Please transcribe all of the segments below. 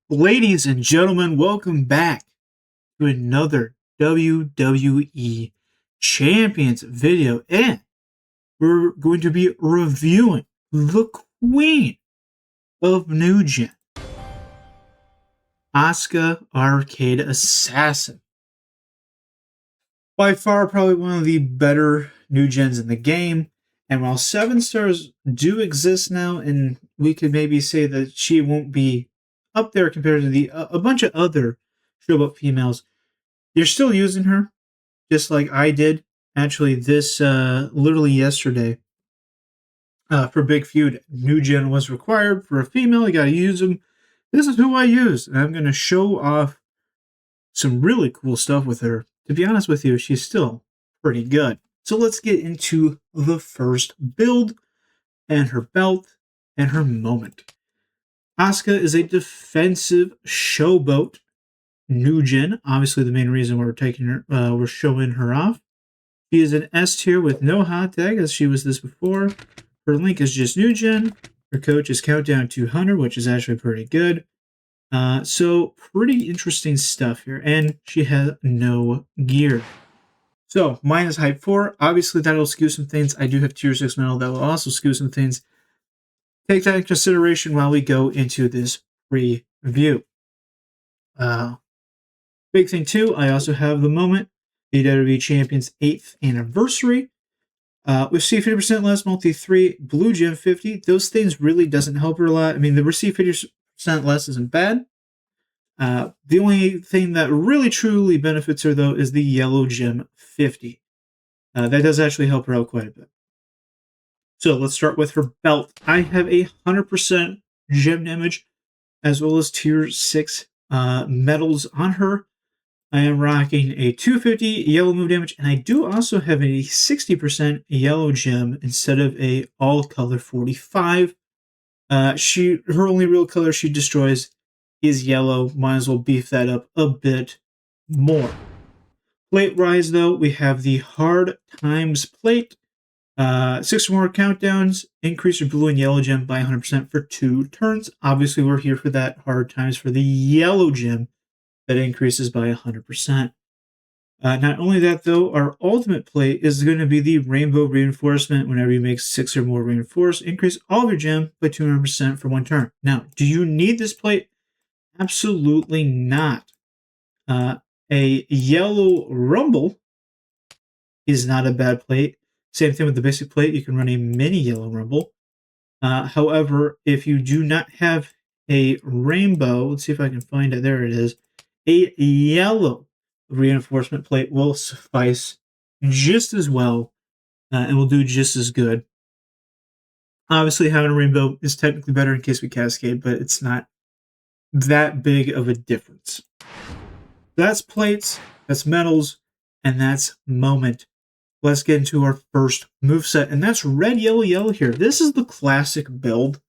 Ladies and gentlemen, welcome back to another WWE Champions video, and we're going to be reviewing the Queen of New Gen, Asuka Arcade Assassin. By far, probably one of the better New Gens in the game, and while 7 stars do exist now, and we could maybe say that she won't be up there compared to a bunch of other showboat females, you're still using her, just like I did. Actually, this literally yesterday for Big Feud, New Gen was required for a female. You got to use them. This is who I use, and I'm going to show off some really cool stuff with her. To be honest with you, she's still pretty good. So let's get into the first build and her belt and her moment. Asuka is a defensive showboat New Gen. Obviously, the main reason we're showing her off. She is an S tier with no hot tag, as she was this before. Her link is just New Gen. Her coach is Countdown 200, which is actually pretty good. So pretty interesting stuff here, and she has no gear. So mine is Hype 4. Obviously, that'll skew some things. I do have Tier 6 metal that will also skew some things. Take that in consideration while we go into this review. Big thing too, I also have the moment, the WWE Champions 8th anniversary. Receive 50% less, multi 3, blue gem 50. Those things really doesn't help her a lot. I mean, the receive 50% less isn't bad. The only thing that really truly benefits her, though, is the yellow gem 50. That does actually help her out quite a bit. So let's start with her belt. I have 100% gem damage, as well as tier 6 medals on her. I am rocking a 250 yellow move damage, and I do also have a 60% yellow gem instead of a all color 45. Her only real color she destroys is yellow. Might as well beef that up a bit more. Plate rise, though, we have the hard times plate. 6 more countdowns, increase your blue and yellow gem by 100% for 2 turns. Obviously, we're here for that hard times for the yellow gem that increases by 100%. Not only that, though, our ultimate plate is going to be the rainbow reinforcement. Whenever you make 6 or more reinforce, increase all of your gem by 200% for 1 turn. Now, do you need this plate? Absolutely not. A yellow rumble is not a bad plate. Same thing with the basic plate. You can run a mini yellow rumble. However, if you do not have a rainbow, let's see if I can find it. There it is. A yellow reinforcement plate will suffice just as well and will do just as good. Obviously, having a rainbow is technically better in case we cascade, but it's not that big of a difference. That's plates, that's metals, and that's moment. Let's get into our first moveset, and that's red, yellow, yellow here. This is the classic build.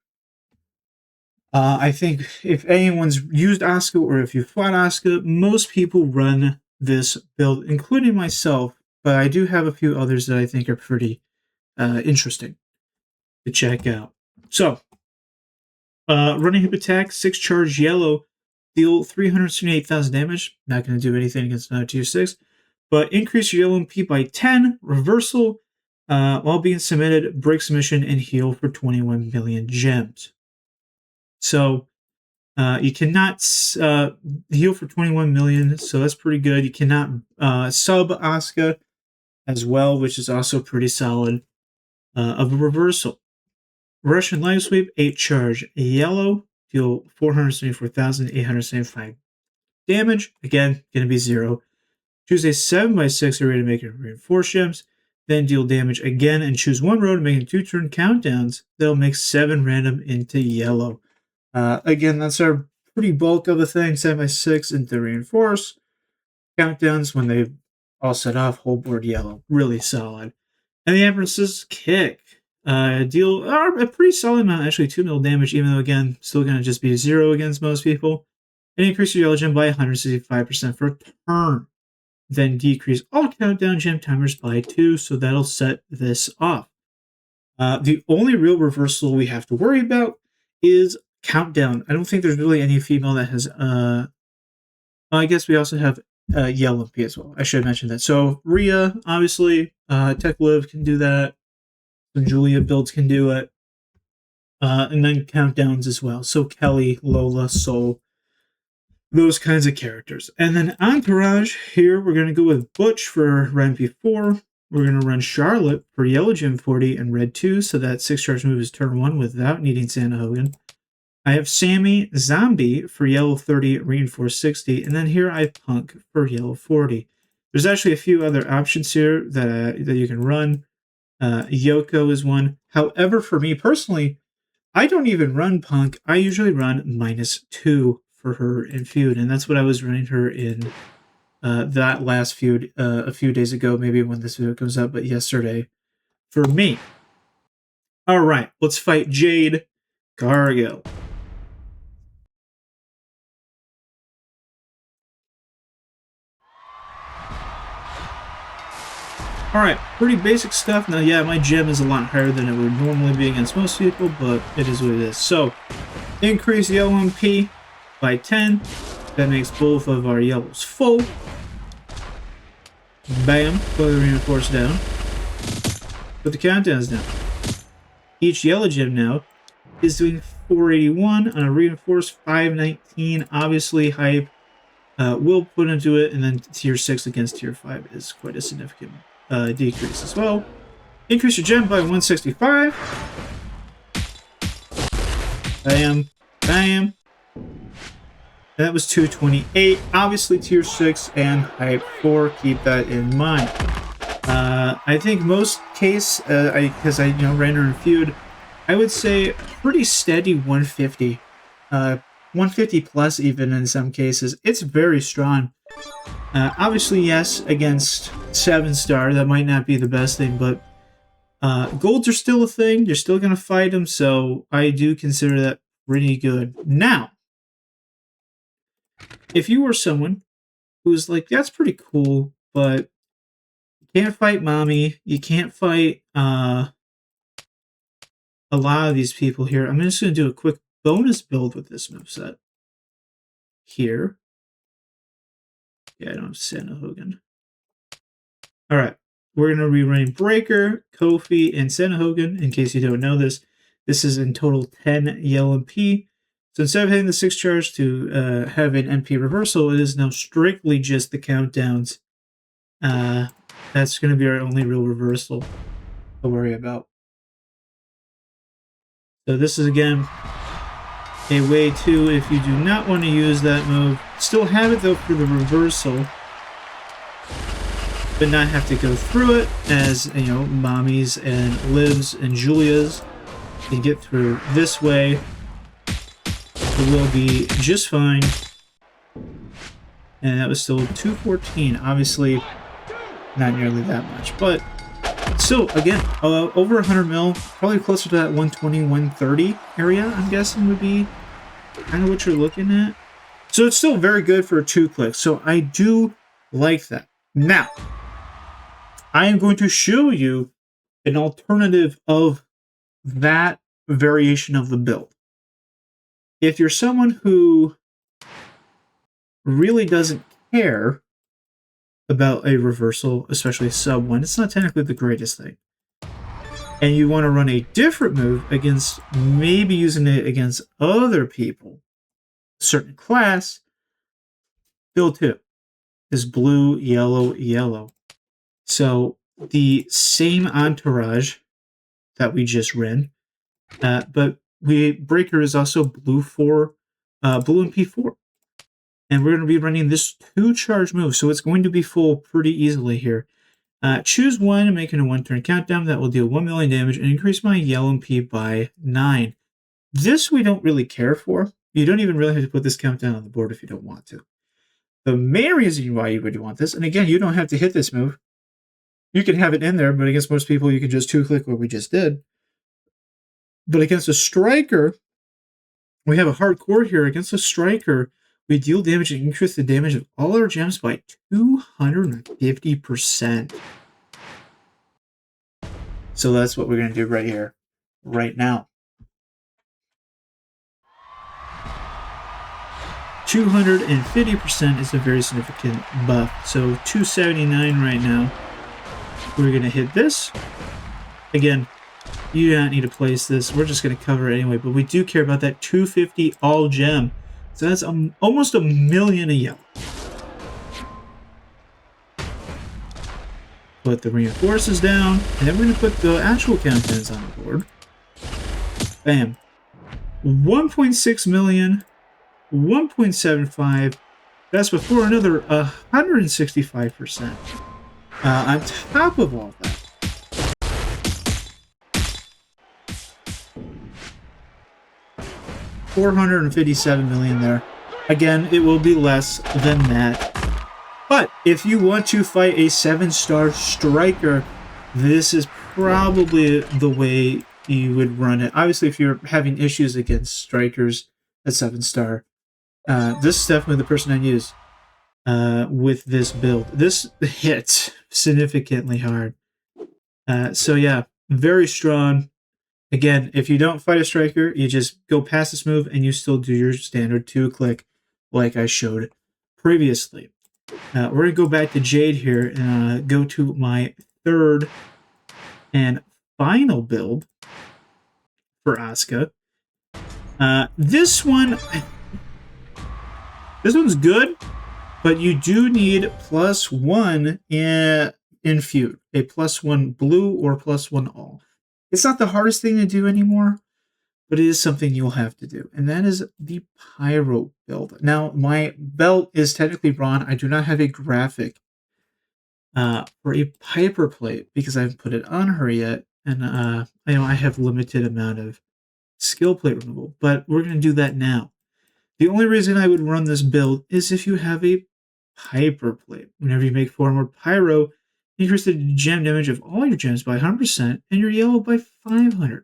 I think if anyone's used Asuka or if you fought Asuka, most people run this build, including myself, but I do have a few others that I think are pretty interesting to check out. So, running hip attack, 6 charge yellow, deal 378,000 damage. Not going to do anything against tier 6. But increase your yellow MP by 10, reversal, while being submitted, break submission, and heal for 21 million gems. So, you cannot heal for 21 million, so that's pretty good. You cannot sub Asuka as well, which is also pretty solid of a reversal. Russian Life Sweep, 8 charge yellow, deal 474,875 damage. Again, going to be 0. Choose a 7x6 array to make it reinforce gems, then deal damage again and choose 1 row to make 2 turn countdowns. That'll make 7 random into yellow. Again, that's our pretty bulk of the thing, 7x6 into reinforce. Countdowns when they all set off, whole board yellow. Really solid. And the Empress's Kick. Deal a pretty solid amount, actually 2 mil damage, even though, again, still going to just be 0 against most people. And increase your yellow gem by 165% for a turn. Then decrease all countdown gem timers by 2, so that'll set this off. The only real reversal we have to worry about is countdown. I don't think there's really any female that has. I guess we also have Yellow P as well. I should have mentioned that. So Rhea, obviously, Tech Liv can do that. Some Julia builds can do it. And then countdowns as well. So Kelly, Lola, Soul, those kinds of characters. And then Entourage, here we're going to go with Butch for Red P4. We're going to run Charlotte for Yellow Gym 40 and Red 2, so that 6 charge move is turn 1 without needing Santa Hogan. I have Sammy Zombie for Yellow 30, Reinforce 60, and then here I have Punk for Yellow 40. There's actually a few other options here that you can run. Yoko is one. However, for me personally, I don't even run Punk. I usually run -2 for her in feud, and that's what I was running her in that last feud a few days ago, maybe when this video comes up, but yesterday for me. All right, let's fight Jade Cargill. All right, pretty basic stuff. Now, yeah, my gem is a lot higher than it would normally be against most people, but it is what it is. So, increase yellow MP by 10. That makes both of our yellows full. Bam, put the reinforce down. Put the countdowns down. Each yellow gem now is doing 481 on a reinforce 519. Obviously, hype will put into it, and then tier 6 against tier 5 is quite a significant decrease as well. Increase your gem by 165. Bam, bam. That was 228. Obviously, tier 6 and hype 4. Keep that in mind. I think most case, because I ran her in feud, I would say pretty steady 150. 150 plus even in some cases. It's very strong. Obviously, yes, against 7-star, that might not be the best thing, but golds are still a thing. You're still going to fight them, so I do consider that pretty good. Now, if you were someone who's like, that's pretty cool, but you can't fight Mommy, you can't fight a lot of these people here, I'm just going to do a quick bonus build with this moveset here. Yeah, I don't have Santa Hogan. All right, we're going to be running Breaker, Kofi, and Santa Hogan. In case you don't know this, this is in total 10 yellow MP. So instead of having the 6 charge to have an MP reversal, it is now strictly just the countdowns. That's going to be our only real reversal to worry about. So this is, again, a way to, if you do not want to use that move, still have it though for the reversal, but not have to go through it, as Mommy's and Liv's and Julia's can get through this way. It will be just fine. And that was still 214. Obviously, not nearly that much, but still, again, over 100 mil, probably closer to that 120, 130 area, I'm guessing would be kind of what you're looking at. So it's still very good for a 2-click. So I do like that. Now, I am going to show you an alternative of that variation of the build. If you're someone who really doesn't care about a reversal, especially sub 1, it's not technically the greatest thing, and you want to run a different move against, maybe using it against other people, a certain class, build 2 is blue, yellow, yellow. So the same entourage that we just ran, but Breaker is also blue and P4. And we're going to be running this 2-charge move, so it's going to be full pretty easily here. Choose one and make it a 1-turn countdown. That will deal 1 million damage and increase my yellow MP by 9. This we don't really care for. You don't even really have to put this countdown on the board if you don't want to. The main reason why you would want this, and again, you don't have to hit this move. You can have it in there, but against most people, you can just 2-click what we just did. But against a striker, we have a hardcore here. Against a striker, we deal damage and increase the damage of all our gems by 250%. So that's what we're going to do right here. right now. 250% is a very significant buff. So 279 right now. We're going to hit this. Again, you do not need to place this. We're just going to cover it anyway. But we do care about that 250 all gem. So that's almost a million a yellow. Put the reinforces down. And then we're going to put the actual countdowns on the board. Bam. 1.6 million. 1.75. That's before another 165%. On top of all that, $457 million there. Again, it will be less than that. But if you want to fight a 7-star striker, this is probably the way you would run it. Obviously, if you're having issues against strikers at 7-star, this is definitely the person I use with this build. This hits significantly hard. So yeah, very strong. Again, if you don't fight a striker, you just go past this move and you still do your standard 2-click like I showed previously. We're going to go back to Jade here and go to my third and final build for Asuka. This one's good, but you do need +1 in feud. A +1 blue or +1 all. It's not the hardest thing to do anymore, but it is something you'll have to do. And that is the Pyro build. Now, my belt is technically wrong. I do not have a graphic for a Piper plate because I haven't put it on her yet. And I know I have limited amount of skill plate removal, but we're going to do that now. The only reason I would run this build is if you have a Piper plate. Whenever you make 4 more Pyro, increase the gem damage of all your gems by 100% and your yellow by 500.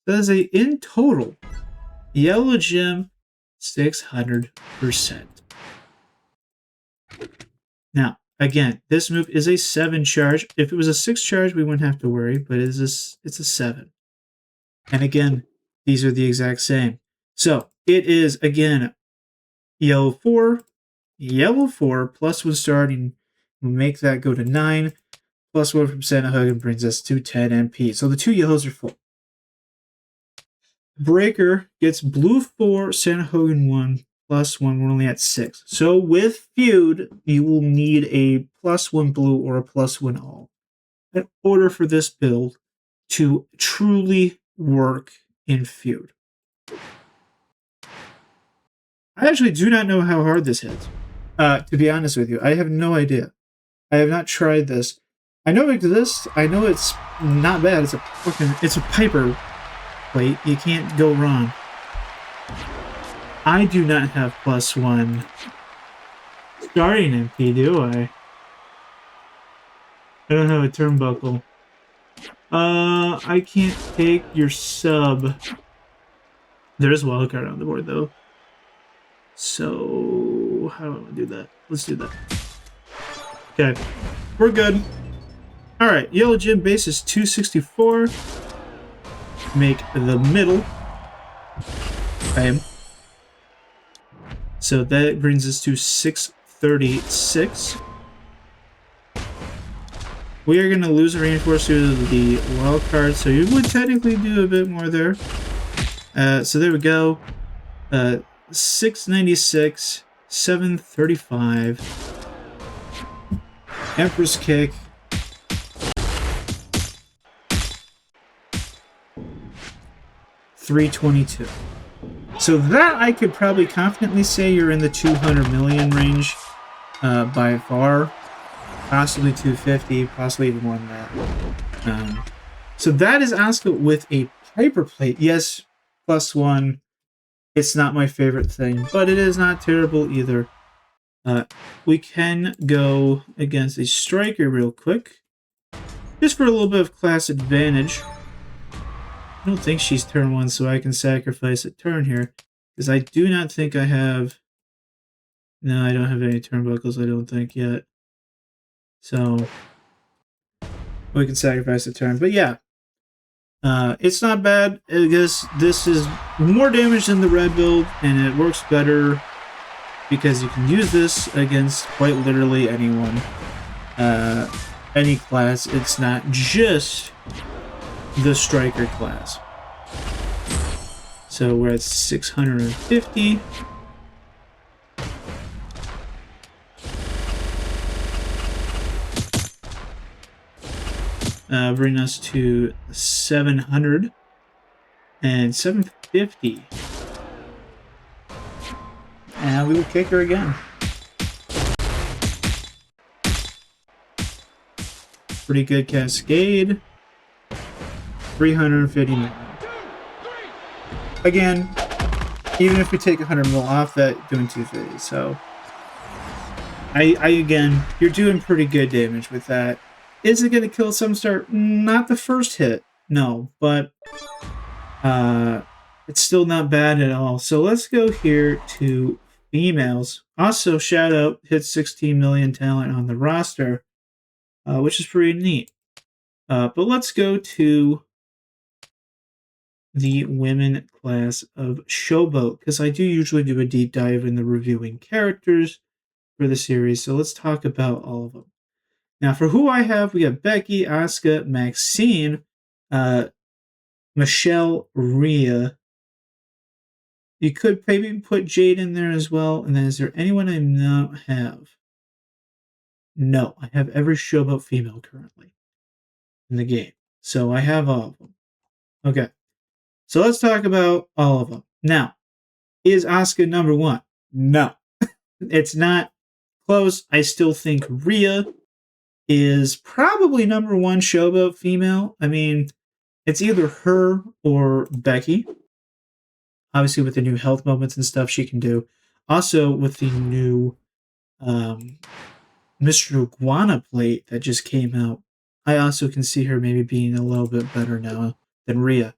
That is in total, yellow gem 600%. Now, again, this move is a 7 charge. If it was a 6 charge, we wouldn't have to worry, but it's a 7. And again, these are the exact same. So it is, again, yellow 4, +1 starting. We'll make that go to 9, +1 from Santa Hogan brings us to 10 MP. So the 2 yellows are full. Breaker gets blue 4, Santa Hogan 1, +1. We're only at 6. So with feud, you will need a +1 blue or a +1 all in order for this build to truly work in feud. I actually do not know how hard this hits. To be honest with you, I have no idea. I have not tried this. I know this. I know it's not bad. It's a Piper plate. You can't go wrong. I do not have +1 starting MP, do I? I don't have a turnbuckle. I can't take your sub. There is a wildcard on the board, though. So, how do I want to do that? Let's do that. Okay, we're good. Alright, yellow gem base is 264. Make the middle. Bam. So that brings us to 636. We are going to lose a reinforcer to the wild card, so you would technically do a bit more there. So there we go. 696, 735. Empress kick. $322. So that I could probably confidently say you're in the 200 million range by far. Possibly 250, possibly even more than that. So that is Asuka with a Piper plate. Yes, +1. It's not my favorite thing, but it is not terrible either. We can go against a striker real quick. Just for a little bit of class advantage. I don't think she's turn 1, so I can sacrifice a turn here. Because I do not think I have... No, I don't have any turnbuckles, I don't think, yet. So, we can sacrifice a turn. But yeah, It's not bad. I guess this is more damage than the red build, and it works better because you can use this against quite literally anyone, uh, any class. It's not just the striker class. So we're at 650. Bring us to 700 and 750. And we will kick her again. Pretty good cascade. 350 million. Again, even if we take 100 mil off that, doing 250. So, again, you're doing pretty good damage with that. Is it going to kill some start? Not the first hit, no, but it's still not bad at all. So let's go here to females. Also, shout out, hit 16 million talent on the roster, which is pretty neat. But let's go to the women class of Showboat, because I do usually do a deep dive in the reviewing characters for the series. So let's talk about all of them. Now, for who I have, we have Becky, Asuka, Maxine, Michelle, Rhea. You could maybe put Jade in there as well. And then is there anyone I not have? No, I have every Showboat female currently in the game. So I have all of them. Okay. So let's talk about all of them. Now, is Asuka number one? No. It's not close. I still think Rhea is probably number one Showboat female. I mean, it's either her or Becky. Obviously, with the new health moments and stuff she can do. Also, with the new Mr. Iguana plate that just came out, I also can see her maybe being a little bit better now than Rhea.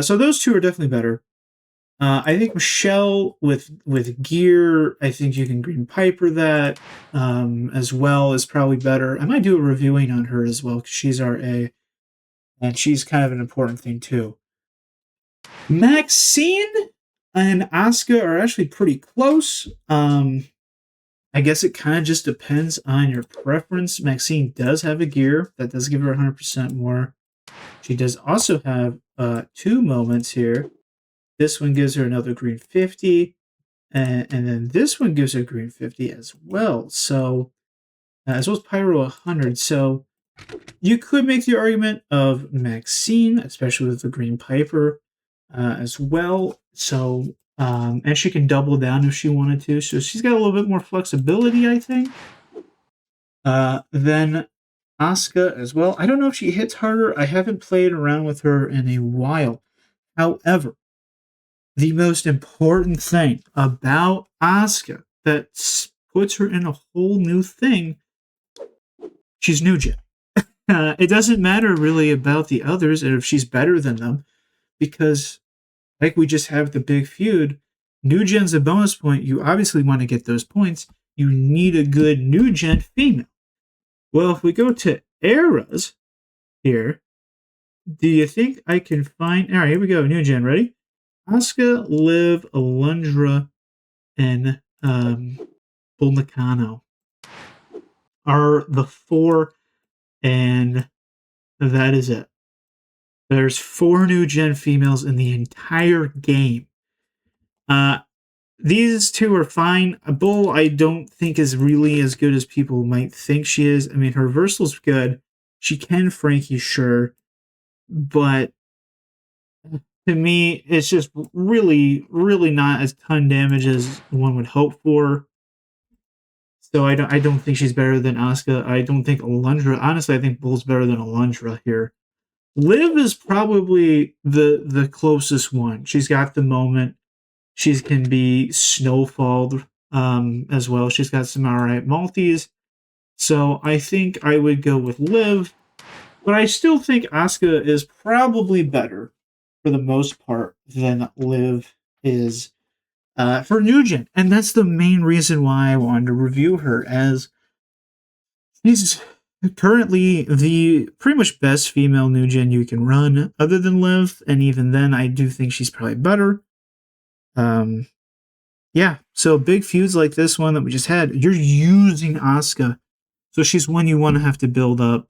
So those two are definitely better. I think Michelle with gear, I think you can Green Piper that as well is probably better. I might do a reviewing on her as well because she's our A, and she's kind of an important thing too. Maxine and Asuka are actually pretty close. I guess it kind of just depends on your preference. Maxine does have a gear that does give her 100% more. She does also have two moments here. This one gives her another green 50, and then this one gives her green 50 as well. So, as well as Pyro 100. So, you could make the argument of Maxine, especially with the Green Piper, as well. So, and she can double down if she wanted to. So, she's got a little bit more flexibility, I think. Then Asuka as well. I don't know if she hits harder. I haven't played around with her in a while. However, the most important thing about Asuka that puts her in a whole new thing, she's new gen. It doesn't matter really about the others and if she's better than them, because like we just have the big feud, new gen's a bonus point. You obviously want to get those points. You need a good new gen female. Well, if we go to eras here, do you think I can find... All right, here we go. New gen, ready? Asuka, Liv, Alundra, and Bull Nakano are the four, and that is it. There's 4 new gen females in the entire game. These two are fine. Bull, I don't think is really as good as people might think she is. I mean, her reversal's good. She can Frankie, sure. But to me, it's just really, really not as ton damage as one would hope for. So I don't think she's better than Asuka. I don't think Alundra. Honestly, I think Bull's better than Alundra here. Liv is probably the closest one. She's got the moment. She can be snowfalled as well. She's got some alright multis. So I think I would go with Liv. But I still think Asuka is probably better for the most part than Liv is for New Gen. And that's the main reason why I wanted to review her, as she's currently the pretty much best female new gen you can run, other than Liv, and even then, I do think she's probably better. Um, yeah, so big feuds like this one that we just had, you're using Asuka, so she's one you want to have to build up.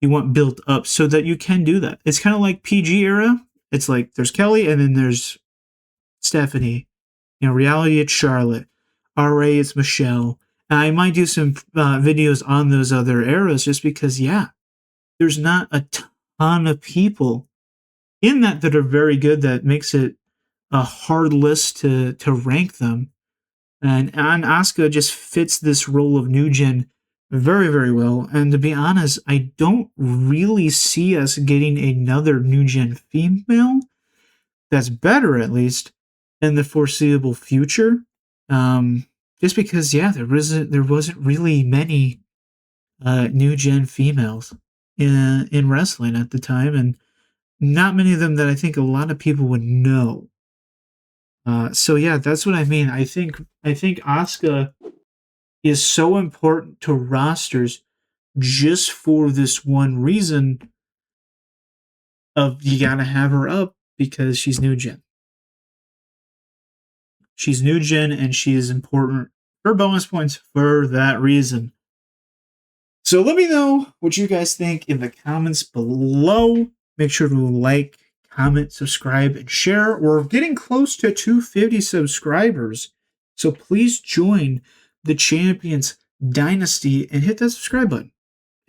You want built up so that you can do that. It's kind of like PG era. It's like there's Kelly and then there's Stephanie. You know, reality it's Charlotte. RA it's Michelle. And I might do some videos on those other eras just because, yeah, there's not a ton of people in that are very good that makes it a hard list to rank them. And Asuka just fits this role of new gen very, very well. And to be honest, I don't really see us getting another new gen female that's better, at least, in the foreseeable future. Just because, yeah, there wasn't really many new gen females in wrestling at the time, and not many of them that I think a lot of people would know. So yeah, that's what I mean. I think Asuka is so important to rosters just for this one reason of you gotta have her up because she's new gen. She's new gen and she is important for bonus points for that reason. So let me know what you guys think in the comments below. Make sure to like, comment, subscribe, and share. We're getting close to 250 subscribers. So please join the Champions Dynasty and hit that subscribe button.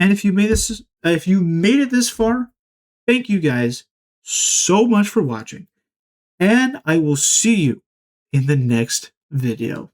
And if you made it this far, thank you guys so much for watching. And I will see you in the next video.